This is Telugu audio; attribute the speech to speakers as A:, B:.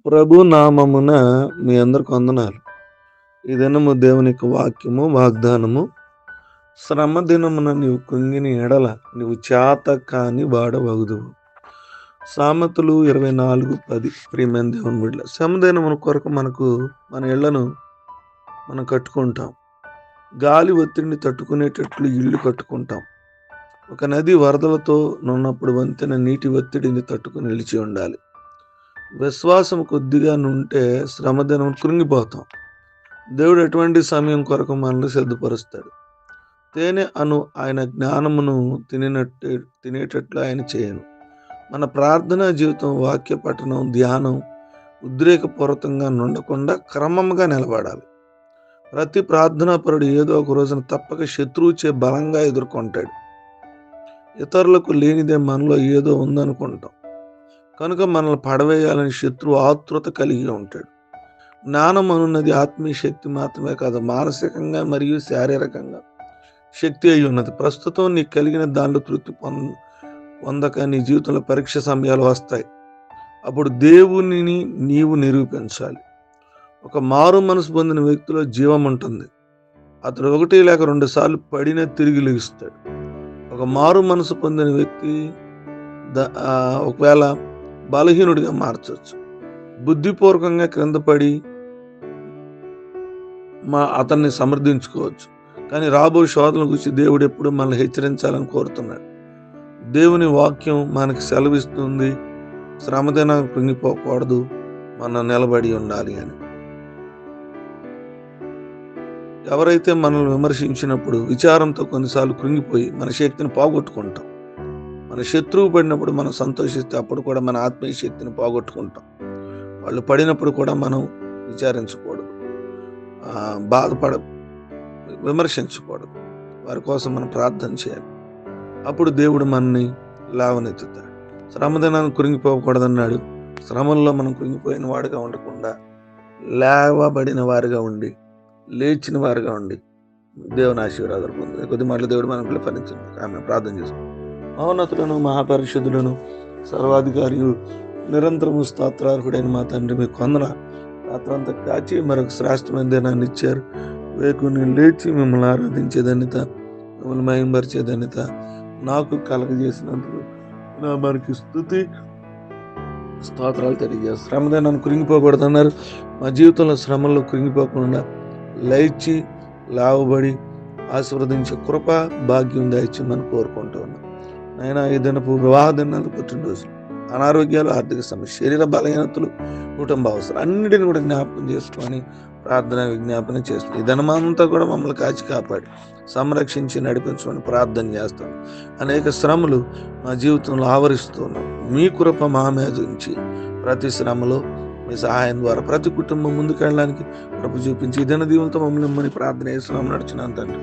A: ప్రభు నామమున మీ అందరికి వందనాలు. ఈ దినము దేవుని యొక్క వాక్యము, వాగ్దానము. శ్రమ దినమున నీవు కృంగిన ఎడల నీవు చేత కాని వాడవగుదువు. సామెతలు 24:10. ప్రియమైన దేవుని బిడ్డల, శ్రమ దినమున కొరకు మన ఇళ్లను మనం కట్టుకుంటాం. గాలి ఒత్తిడిని తట్టుకునేటట్లు ఇల్లు కట్టుకుంటాం. ఒక నది వరదలతో నున్నప్పుడు వంతెన నీటి ఒత్తిడిని తట్టుకుని నిలిచి ఉండాలి. విశ్వాసం కొద్దిగా నుంటే శ్రమ దినం కృంగిపోతాం. దేవుడు ఎటువంటి సమయం కొరకు మనల్ని సిద్ధపరుస్తాడు. తేనె అను ఆయన జ్ఞానమును తినేటట్లు ఆయన చేయను. మన ప్రార్థనా జీవితం, వాక్య పఠనం, ధ్యానం ఉద్రేకపూరితంగా ఉండకుండా క్రమంగా నిలబడాలి. ప్రతి ప్రార్థనాపరుడు ఏదో ఒక రోజున తప్పక శత్రువుచే బలంగా ఎదుర్కొంటాడు. ఇతరులకు లేనిదే మనలో ఏదో ఉందనుకుంటాం కనుక మనల్ని పడవేయాలని శత్రువు ఆతృత కలిగి ఉంటాడు. జ్ఞానం అనున్నది ఆత్మీయ శక్తి మాత్రమే కాదు, మానసికంగా మరియు శారీరకంగా శక్తి అయి ఉన్నది. ప్రస్తుతం నీకు కలిగిన దానిలో తృప్తి పొందక నీ జీవితంలో పరీక్ష సమయాలు వస్తాయి. అప్పుడు దేవునిని నీవు నిరూపించాలి. ఒక మారు మనసు పొందిన వ్యక్తిలో జీవం ఉంటుంది. అతడు 1 లేక 2 సార్లు పడిన తిరిగి లెగుస్తాడు. ఒక మారు మనసు పొందిన వ్యక్తి ఒకవేళ బలహీనుడిగా మార్చవచ్చు. బుద్ధిపూర్వకంగా క్రింద పడి అతన్ని సమర్థించుకోవచ్చు. కానీ రాబో శోధన గురించి దేవుడు ఎప్పుడు మనల్ని హెచ్చరించాలని కోరుతున్నాడు. దేవుని వాక్యం మనకి సెలవిస్తుంది, శ్రమదైనా కృంగిపోకూడదు, మనం నిలబడి ఉండాలి అని. ఎవరైతే మనల్ని విమర్శించినప్పుడు విచారంతో కొన్నిసార్లు కృంగిపోయి మన శక్తిని పోగొట్టుకుంటాం. మన శత్రువు పడినప్పుడు మనం సంతోషిస్తే అప్పుడు కూడా మన ఆత్మీయ శక్తిని పోగొట్టుకుంటాం. వాళ్ళు పడినప్పుడు కూడా మనం విచారించకూడదు, విమర్శించకూడదు. వారి కోసం మనం ప్రార్థన చేయాలి. అప్పుడు దేవుడు మనని లేవనెత్తుతాడు. శ్రమదినాన్ని కృంగిపోకూడదన్నాడు. శ్రమల్లో మనం కృంగిపోయిన వాడిగా ఉండకుండా లేవబడిన వారిగా ఉండి, లేచిన వారిగా ఉండి దేవుని ఆశీర్వాదాలు పొంది కొద్ది మాటలు దేవుడు మనకు ఫలించింది. ఆమె ప్రార్థన చేస్తాం. మహోన్నతులను, మహాపరిశుద్ధులను, సర్వాధికారి, నిరంతరము స్తోత్రార్హుడైన మా తండ్రి, మీకు వందనాలు. రాత్రంతా కాచి మరొక శ్రేష్టమైన దినాన్ని ఇచ్చారు. వేకుని లేచి మిమ్మల్ని ఆరాధించే ధన్యత, మిమ్మల్ని మహిమపరిచే ధన్యత నాకు కలగజేసినందుకు నా మనకి స్తుతి స్తోత్రాలు తెలియజేస్తారు. శ్రమదినాన్ని కృంగిపోకూడదన్నారు. మా జీవితంలో శ్రమల్లో కృంగిపోకుండా లేచి లావబడి ఆశీర్వదించే కృప, భాగ్యం దయచేయమని కోరుకుంటూ ఉన్నాం. అయినా ఈ దినపు వివాహ దినాలు, పుట్టినరోజులు, అనారోగ్యాలు, ఆర్థిక సమస్య, శరీర బలహీనతలు, కుటుంబ అవసరం అన్నిటిని కూడా జ్ఞాపకం చేసుకొని ప్రార్థన విజ్ఞాపన చేస్తాం. ఈ దినమంతా కూడా మమ్మల్ని కాచి కాపాడి సంరక్షించి నడిపించమని ప్రార్థన చేస్తాం. అనేక శ్రమలు మా జీవితంలో ఆవరిస్తున్నాం. మీ కృప మా మీద ఉంచి ప్రతి శ్రమలో మీ సహాయం ద్వారా ప్రతి కుటుంబం ముందుకెళ్ళడానికి కృప చూపించి ఈ దిన దీవులతో మమ్మల్ని ప్రార్థన చేస్తున్నాం. నడిచినాం తండ్రి.